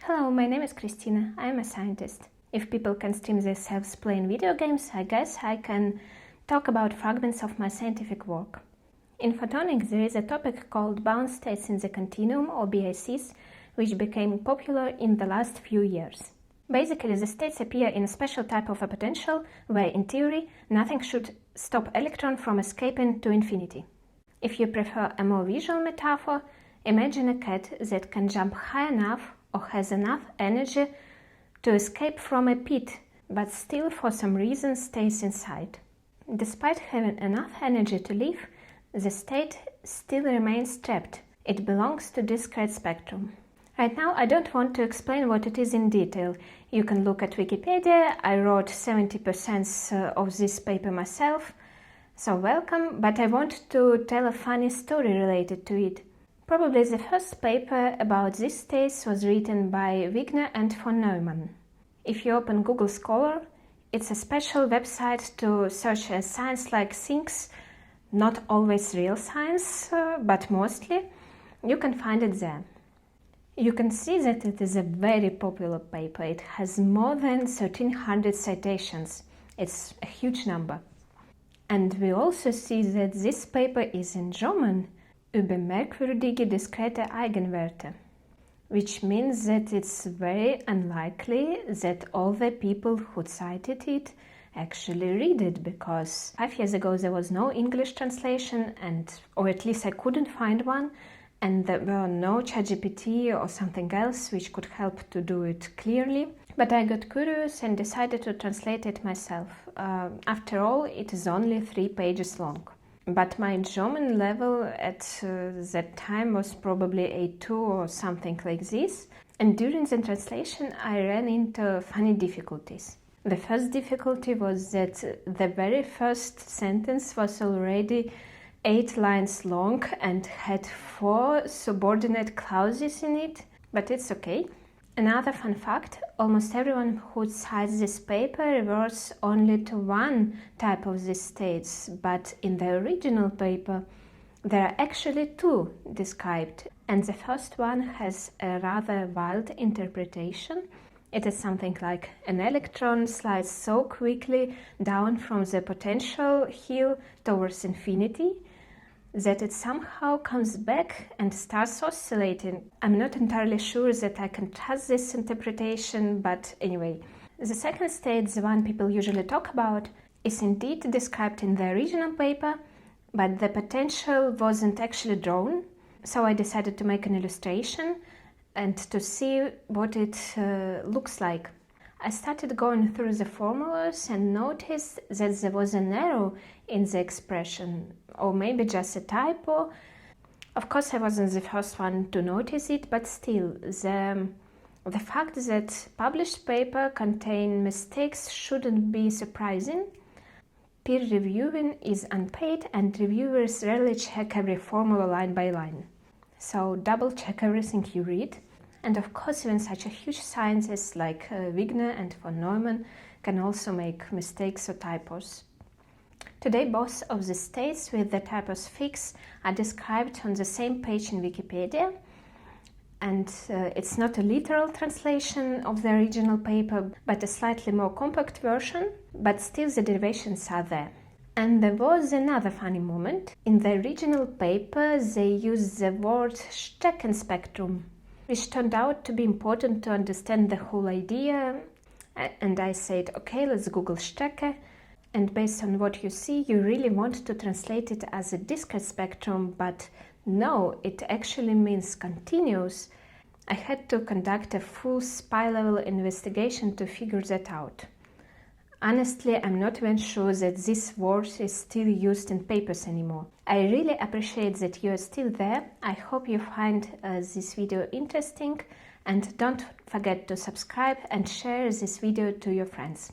Hello, my name is Christina. I am a scientist. If people can stream themselves playing video games, I guess I can talk about fragments of my scientific work. In photonics, there is a topic called bound states in the continuum, or BICs, which became popular in the last few years. Basically, the states appear in a special type of a potential where, in theory, nothing should stop electron from escaping to infinity. If you prefer a more visual metaphor, imagine a cat that can jump high enough or has enough energy to escape from a pit, but still for some reason stays inside. Despite having enough energy to leave, the state still remains trapped. It belongs to discrete spectrum. Right now I don't want to explain what it is in detail. You can look at Wikipedia. I wrote 70% of this paper myself, so welcome, but I want to tell a funny story related to it. Probably the first paper about these states was written by Wigner-von Neumann. If you open Google Scholar, it's a special website to search science-like things, not always real science, but mostly. You can find it there. You can see that it is a very popular paper. It has more than 1,300 citations. It's a huge number. And we also see that this paper is in German, Über merkwürdige, diskrete Eigenwerte, which means that it's very unlikely that all the people who cited it actually read it, because 5 years ago there was no English translation, or at least I couldn't find one, and there were no ChatGPT or something else which could help to do it clearly. But I got curious and decided to translate it myself. After all, it is only 3 pages long. But my German level at that time was probably A2 or something like this. And during the translation, I ran into funny difficulties. The first difficulty was that the very first sentence was already 8 lines long and had 4 subordinate clauses in it, but it's okay. Another fun fact, almost everyone who cites this paper refers only to one type of these states, but in the original paper there are actually 2 described, and the first one has a rather wild interpretation. It is something like an electron slides so quickly down from the potential hill towards infinity that it somehow comes back and starts oscillating. I'm not entirely sure that I can trust this interpretation, but anyway. The second state, the one people usually talk about, is indeed described in the original paper, but the potential wasn't actually drawn, so I decided to make an illustration and to see what it looks like. I started going through the formulas and noticed that there was an error in the expression, or maybe just a typo. Of course, I wasn't the first one to notice it, but still, the fact that published paper contain mistakes shouldn't be surprising. Peer reviewing is unpaid, and reviewers rarely check every formula line by line. So double check everything you read. And of course, even such a huge scientist like Wigner and von Neumann can also make mistakes or typos. Today, both of the states with the typos fix are described on the same page in Wikipedia. And it's not a literal translation of the original paper, but a slightly more compact version, but still the derivations are there. And there was another funny moment. In the original paper, they used the word Streckenspektrum, which turned out to be important to understand the whole idea. And I said, okay, let's Google Strecke. And based on what you see, you really want to translate it as a discrete spectrum, but no, it actually means continuous. I had to conduct a full spy-level investigation to figure that out. Honestly, I'm not even sure that this word is still used in papers anymore. I really appreciate that you are still there. I hope you find this video interesting, and don't forget to subscribe and share this video to your friends.